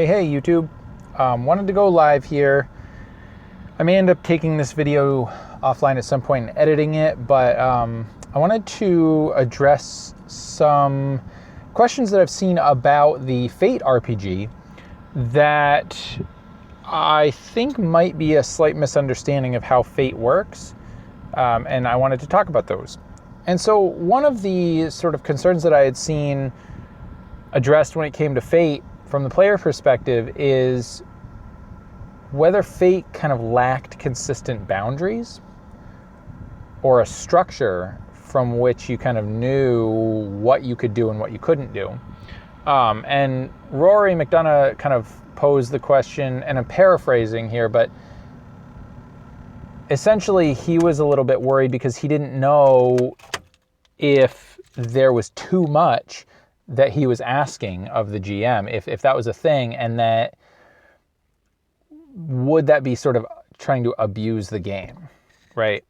Hey, YouTube. Wanted to go live here. I may end up taking this video offline at some point and editing it, but I wanted to address some questions that I've seen about the Fate RPG that I think might be a slight misunderstanding of how Fate works, and I wanted to talk about those. And so one of the sort of concerns that I had seen addressed when it came to Fate from the player perspective is whether Fate kind of lacked consistent boundaries or a structure from which you kind of knew what you could do and what you couldn't do. And Rory McDonough kind of posed the question, and I'm paraphrasing here, but essentially he was a little bit worried because he didn't know if there was too much that he was asking of the GM, if that was a thing, and that would that be sort of trying to abuse the game, right?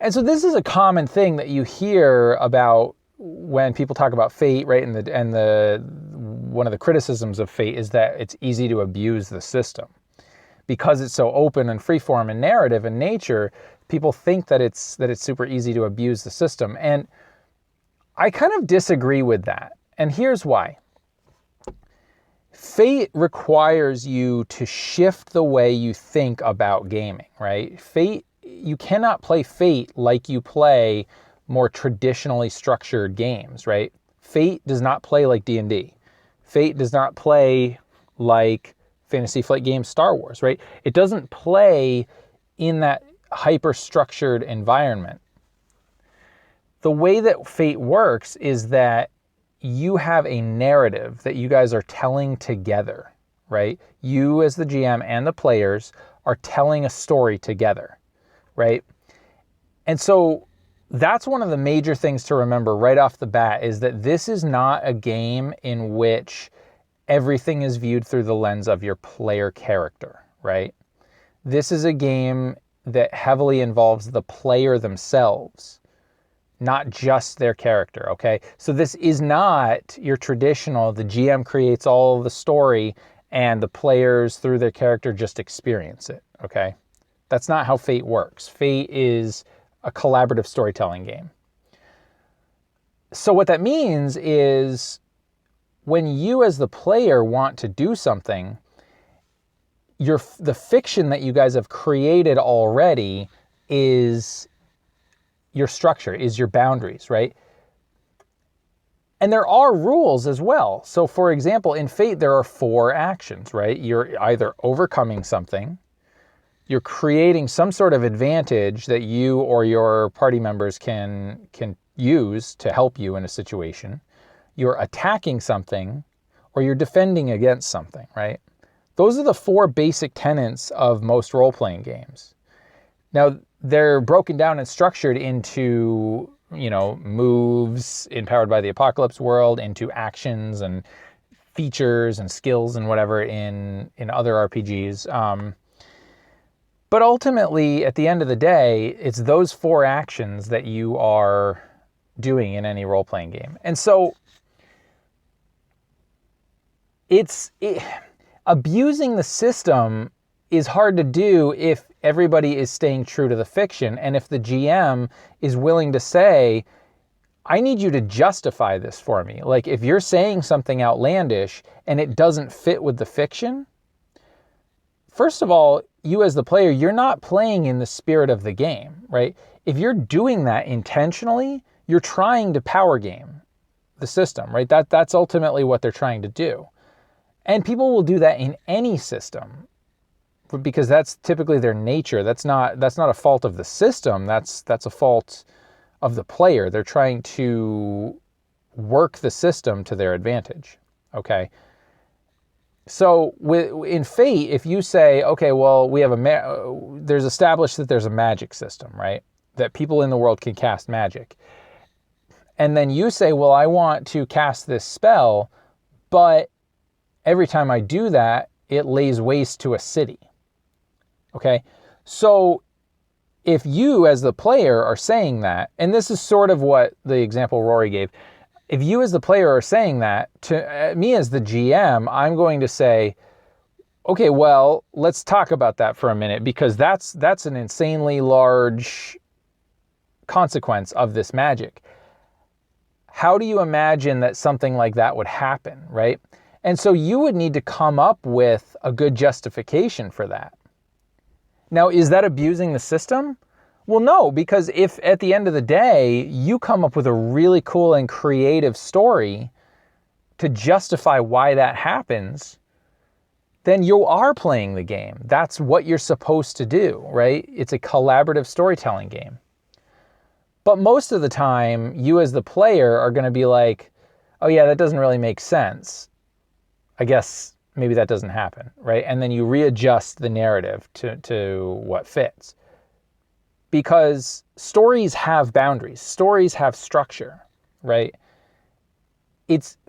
And so this is a common thing that you hear about when people talk about Fate, right? And the one of the criticisms of Fate is that it's easy to abuse the system because it's so open and freeform and narrative in nature. People think that it's super easy to abuse the system, and I kind of disagree with that. And here's why. Fate requires you to shift the way you think about gaming, right? Fate, you cannot play Fate like you play more traditionally structured games, right? Fate does not play like D&D. Fate does not play like Fantasy Flight Games Star Wars, right? It doesn't play in that hyper-structured environment. The way that Fate works is that you have a narrative that you guys are telling together, right? You as the GM and the players are telling a story together, right? And so that's one of the major things to remember right off the bat, is that this is not a game in which everything is viewed through the lens of your player character, right? This is a game that heavily involves the player themselves, not just their character, okay? So this is not your traditional, the GM creates all of the story and the players through their character just experience it, okay? That's not how Fate works. Fate is a collaborative storytelling game. So what that means is when you as the player want to do something, the fiction that you guys have created already is your structure, is your boundaries, right? And there are rules as well. So for example, in Fate, there are 4 actions, right? You're either overcoming something, you're creating some sort of advantage that you or your party members can use to help you in a situation, you're attacking something, or you're defending against something, right? Those are the 4 basic tenets of most role-playing games. Now, they're broken down and structured into, moves empowered by the Apocalypse World, into actions and features and skills and whatever in other RPGs. But ultimately, at the end of the day, it's those 4 actions that you are doing in any role-playing game. And so abusing the system is hard to do if everybody is staying true to the fiction, and if the GM is willing to say, I need you to justify this for me. Like, if you're saying something outlandish and it doesn't fit with the fiction, first of all, you as the player, you're not playing in the spirit of the game, right? If you're doing that intentionally, you're trying to power game the system, right? That's ultimately what they're trying to do. And people will do that in any system, because that's typically their nature. That's not a fault of the system. That's a fault of the player. They're trying to work the system to their advantage. Okay. So in Fate, if you say, okay, well, we have there's established that there's a magic system, right? That people in the world can cast magic. And then you say, well, I want to cast this spell, but every time I do that, it lays waste to a city. Okay, so if you as the player are saying that, and this is sort of what the example Rory gave, if you as the player are saying that, to me as the GM, I'm going to say, Okay, well, let's talk about that for a minute, because that's an insanely large consequence of this magic. How do you imagine that something like that would happen, right? And so you would need to come up with a good justification for that. Now, is that abusing the system? Well, no, because if at the end of the day, you come up with a really cool and creative story to justify why that happens, then you are playing the game. That's what you're supposed to do, right? It's a collaborative storytelling game. But most of the time, you as the player are going to be like, oh yeah, that doesn't really make sense. I guess maybe that doesn't happen, right? And then you readjust the narrative to what fits. Because stories have boundaries. Stories have structure, right?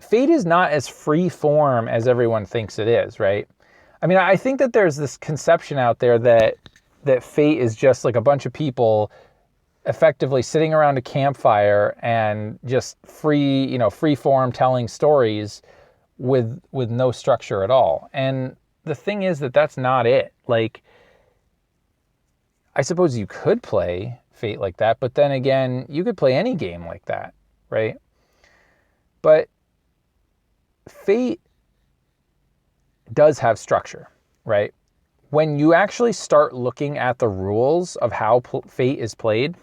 Fate is not as free form as everyone thinks it is, right? I mean, I think that there's this conception out there that fate is just like a bunch of people effectively sitting around a campfire and just free form telling stories with no structure at all. And the thing is that that's not it. Like, I suppose you could play Fate like that, but then again, you could play any game like that, right? But Fate does have structure, right? When you actually start looking at the rules of how Fate is played,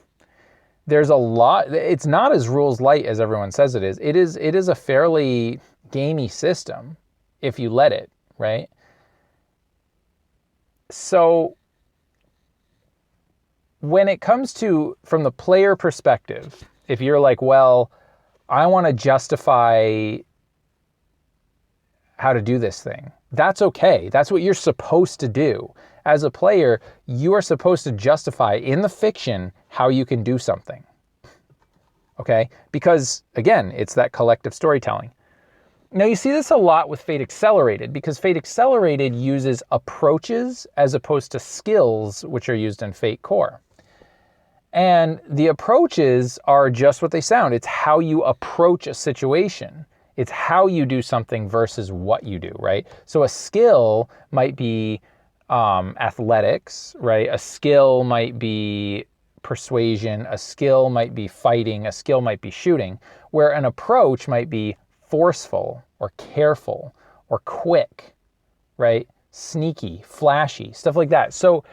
there's a lot. It's not as rules light as everyone says it is. It is a fairly gamey system if you let it, right? So when it comes to, from the player perspective, if you're like, well, I want to justify how to do this thing, that's okay. That's what you're supposed to do. As a player, you are supposed to justify in the fiction how you can do something. Okay? Because, again, it's that collective storytelling. Now, you see this a lot with Fate Accelerated, because Fate Accelerated uses approaches as opposed to skills, which are used in Fate Core. And the approaches are just what they sound. It's how you approach a situation. It's how you do something versus what you do, right? So a skill might be athletics, right? A skill might be persuasion. A skill might be fighting. A skill might be shooting. Where an approach might be forceful or careful or quick, right? Sneaky, flashy, stuff like that. So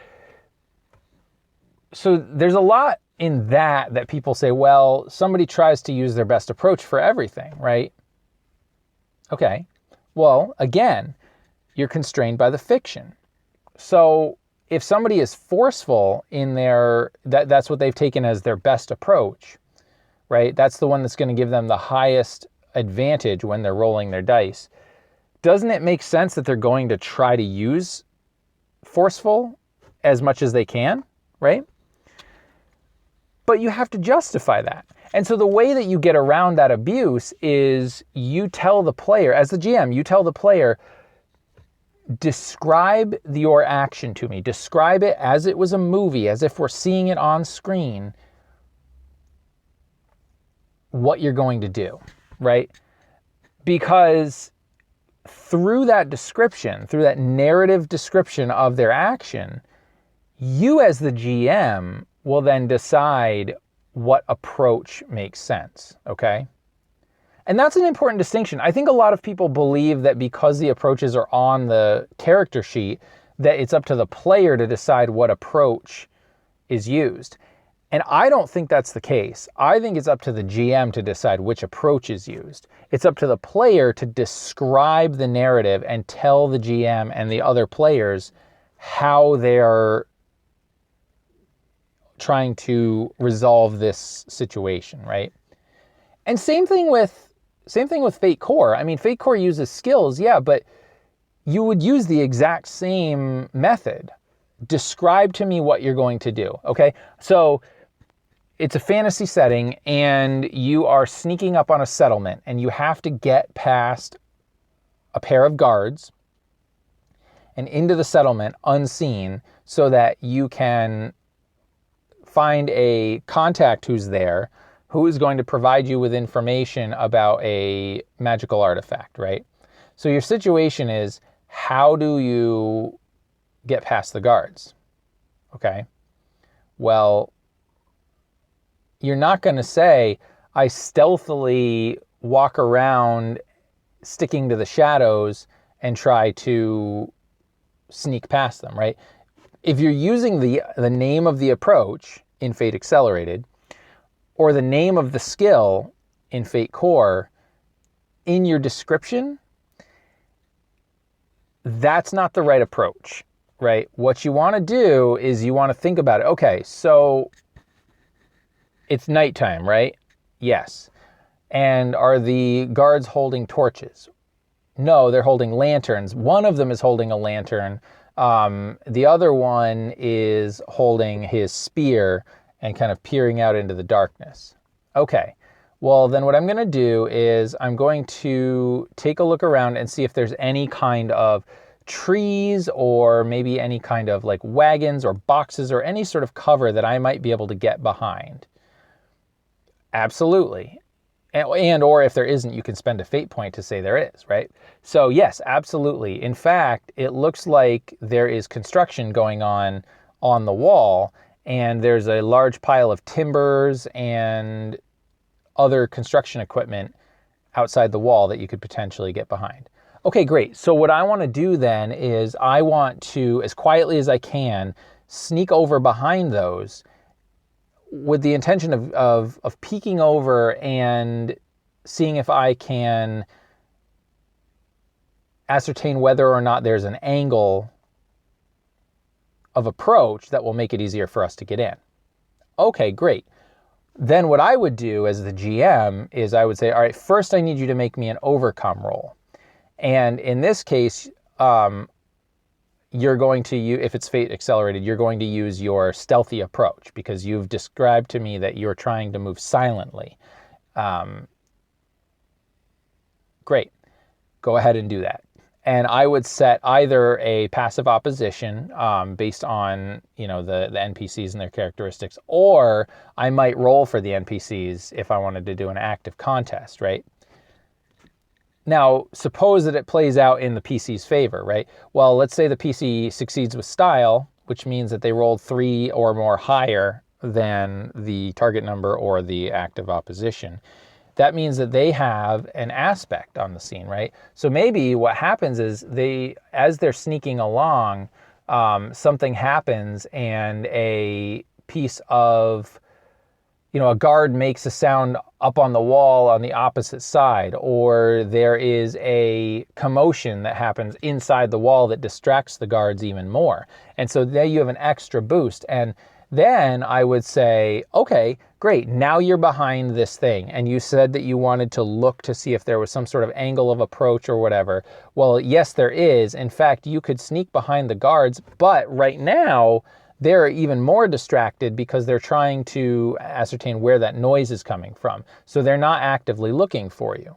there's a lot in that people say, well, somebody tries to use their best approach for everything, right? Okay. Well, again, you're constrained by the fiction. So if somebody is forceful in that's what they've taken as their best approach, right? That's the one that's going to give them the highest advantage when they're rolling their dice. Doesn't it make sense that they're going to try to use forceful as much as they can, right? But you have to justify that. And so the way that you get around that abuse is you tell the player, as the GM, you tell the player, describe your action to me. Describe it as it was a movie, as if we're seeing it on screen, what you're going to do, right? Because through that description, through that narrative description of their action, you as the GM will then decide what approach makes sense, okay? And that's an important distinction. I think a lot of people believe that because the approaches are on the character sheet, that it's up to the player to decide what approach is used. And I don't think that's the case. I think it's up to the GM to decide which approach is used. It's up to the player to describe the narrative and tell the GM and the other players how they're trying to resolve this situation, right? And same thing with Fate Core. I mean, Fate Core uses skills, yeah, but you would use the exact same method. Describe to me what you're going to do, okay? So it's a fantasy setting and you are sneaking up on a settlement and you have to get past a pair of guards and into the settlement unseen so that you can find a contact who's there, who is going to provide you with information about a magical artifact, right? So your situation is, how do you get past the guards? Okay. Well, you're not going to say, I stealthily walk around sticking to the shadows and try to sneak past them, right? If you're using the name of the approach in Fate Accelerated or the name of the skill in Fate Core in your description, that's not the right approach, right? What you want to do is you want to think about it. Okay, so it's nighttime, right? Yes. And are the guards holding torches? No, they're holding lanterns. One of them is holding a lantern. The other one is holding his spear and kind of peering out into the darkness. Okay, well then what I'm going to do is I'm going to take a look around and see if there's any kind of trees or maybe any kind of like wagons or boxes or any sort of cover that I might be able to get behind. Absolutely. And or if there isn't, you can spend a fate point to say there is, right? So yes, absolutely. In fact, it looks like there is construction going on the wall, and there's a large pile of timbers and other construction equipment outside the wall that you could potentially get behind. Okay, great. So what I want to do then is I want to, as quietly as I can, sneak over behind those with the intention of peeking over and seeing if I can ascertain whether or not there's an angle of approach that will make it easier for us to get in. Okay, great. Then what I would do as the GM is I would say, all right, first I need you to make me an overcome roll. And in this case, you're going to use, if it's Fate Accelerated, you're going to use your stealthy approach because you've described to me that you're trying to move silently. Great. Go ahead and do that. And I would set either a passive opposition based on, the NPCs and their characteristics, or I might roll for the NPCs if I wanted to do an active contest, right? Now, suppose that it plays out in the PC's favor, right? Well, let's say the PC succeeds with style, which means that they rolled 3 or more higher than the target number or the active opposition. That means that they have an aspect on the scene, right? So maybe what happens is as they're sneaking along, something happens and a piece of, a guard makes a sound up on the wall on the opposite side, or there is a commotion that happens inside the wall that distracts the guards even more. And so there you have an extra boost. And then I would say, okay, great, now you're behind this thing. And you said that you wanted to look to see if there was some sort of angle of approach or whatever. Well, yes, there is. In fact, you could sneak behind the guards, but right now, they're even more distracted because they're trying to ascertain where that noise is coming from. So they're not actively looking for you.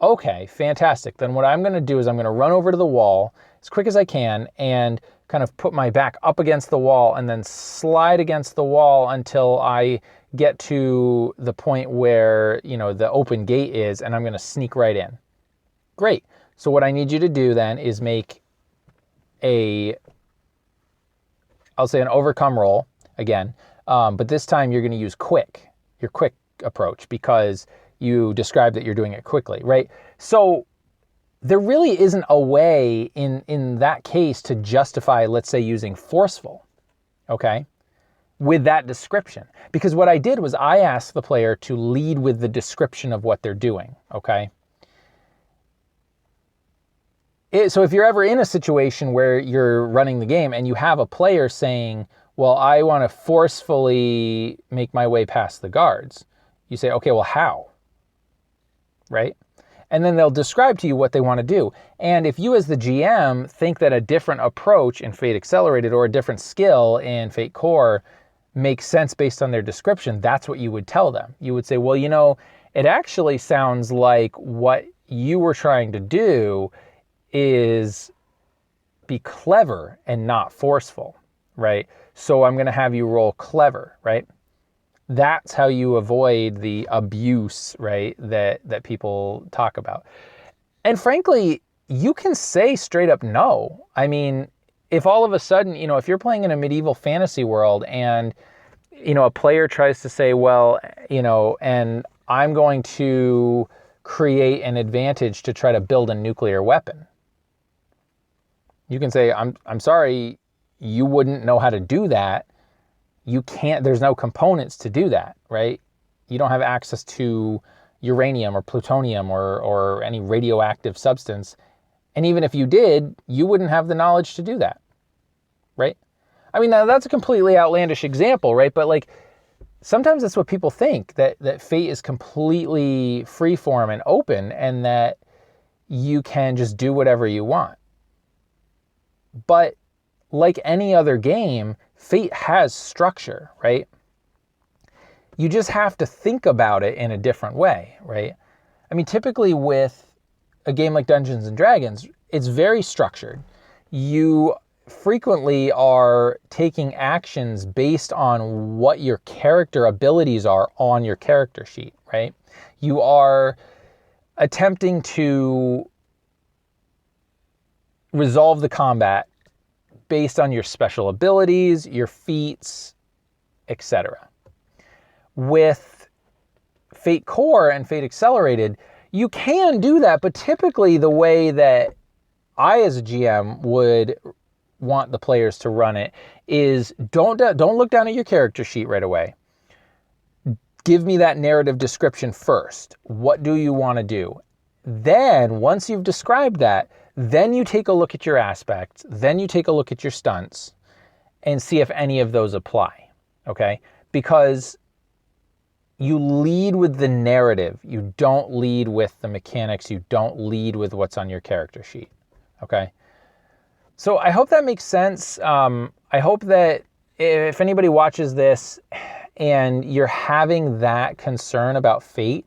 Okay, fantastic. Then what I'm going to do is I'm going to run over to the wall as quick as I can and kind of put my back up against the wall and then slide against the wall until I get to the point where, the open gate is, and I'm going to sneak right in. Great. So what I need you to do then is make I'll say an overcome roll again, but this time you're going to use your quick approach, because you described that you're doing it quickly, right? So there really isn't a way in that case to justify, let's say, using forceful, okay, with that description. Because what I did was I asked the player to lead with the description of what they're doing, okay? So if you're ever in a situation where you're running the game and you have a player saying, well, I want to forcefully make my way past the guards, you say, okay, well, how? Right? And then they'll describe to you what they want to do. And if you as the GM think that a different approach in Fate Accelerated or a different skill in Fate Core makes sense based on their description, that's what you would tell them. You would say, well, it actually sounds like what you were trying to do is be clever and not forceful, right? So I'm going to have you roll clever, right? That's how you avoid the abuse, right, that people talk about. And frankly, you can say straight up no. I mean, if all of a sudden, if you're playing in a medieval fantasy world and, a player tries to say, well, and I'm going to create an advantage to try to build a nuclear weapon. You can say, I'm sorry, you wouldn't know how to do that. You can't, there's no components to do that, right? You don't have access to uranium or plutonium or any radioactive substance. And even if you did, you wouldn't have the knowledge to do that, right? I mean, now that's a completely outlandish example, right? But like, sometimes that's what people think, that fate is completely freeform and open and that you can just do whatever you want. But like any other game, fate has structure, right? You just have to think about it in a different way, right? I mean, typically with a game like Dungeons and Dragons, it's very structured. You frequently are taking actions based on what your character abilities are on your character sheet, right? You are attempting to resolve the combat based on your special abilities, your feats, etc. With Fate Core and Fate Accelerated, you can do that, but typically the way that I as a GM would want the players to run it is don't look down at your character sheet right away. Give me that narrative description first. What do you want to do? Then, once you've described that, then you take a look at your aspects, then you take a look at your stunts and see if any of those apply, okay? Because you lead with the narrative. You don't lead with the mechanics. You don't lead with what's on your character sheet, okay? So I hope that makes sense. I hope that if anybody watches this and you're having that concern about fate,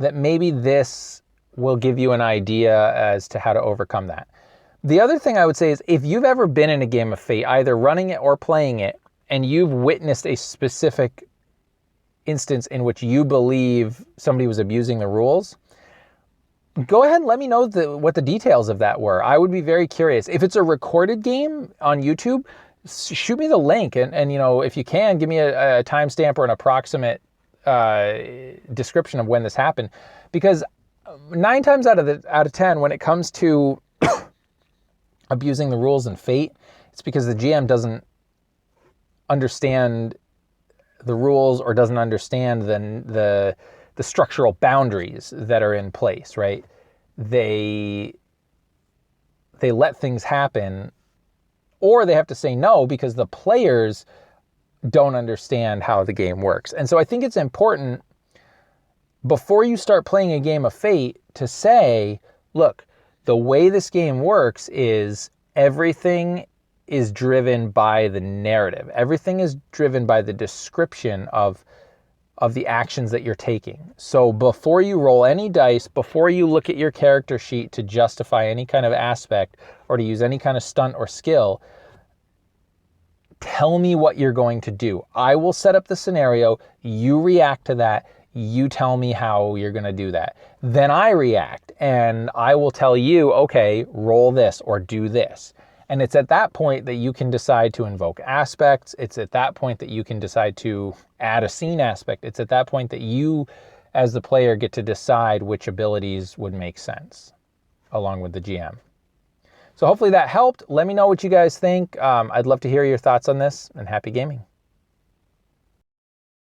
that maybe this will give you an idea as to how to overcome that. The other thing I would say is if you've ever been in a game of Fate, either running it or playing it, and you've witnessed a specific instance in which you believe somebody was abusing the rules, go ahead and let me know what the details of that were. I would be very curious. If it's a recorded game on YouTube, shoot me the link. And if you can, give me a timestamp or an approximate description of when this happened. Because 9 times out of 10, when it comes to abusing the rules in Fate, it's because the GM doesn't understand the rules or doesn't understand the structural boundaries that are in place, right? They let things happen, or they have to say no because the players don't understand how the game works. And so I think it's important before you start playing a game of Fate to say, look, the way this game works is everything is driven by the narrative. Everything is driven by the description of the actions that you're taking. So before you roll any dice, before you look at your character sheet to justify any kind of aspect or to use any kind of stunt or skill, tell me what you're going to do. I will set up the scenario, you react to that, you tell me how you're going to do that. Then I react and I will tell you, okay, roll this or do this. And it's at that point that you can decide to invoke aspects. It's at that point that you can decide to add a scene aspect. It's at that point that you, as the player, get to decide which abilities would make sense along with the GM. So hopefully that helped. Let me know what you guys think. I'd love to hear your thoughts on this, and happy gaming.